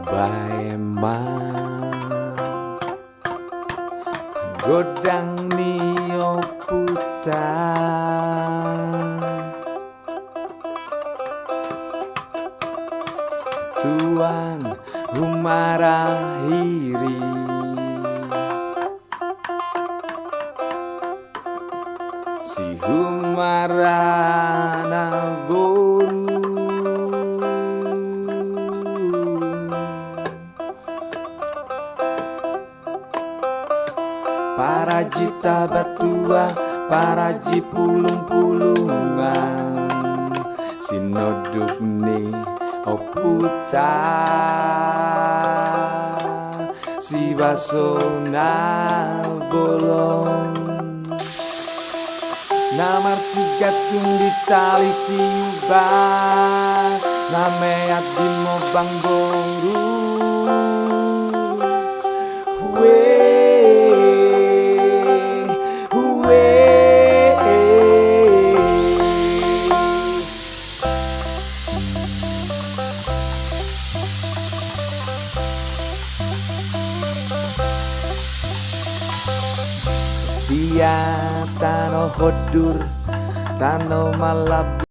baemang godang nio putan tuan humarahiri si humarana goru para jita batua para jipulung-pulungan sinoduk ni oputa si basonal bolong namar sigat di tali siubah nameat di mobang boru sia tano hodur tano malab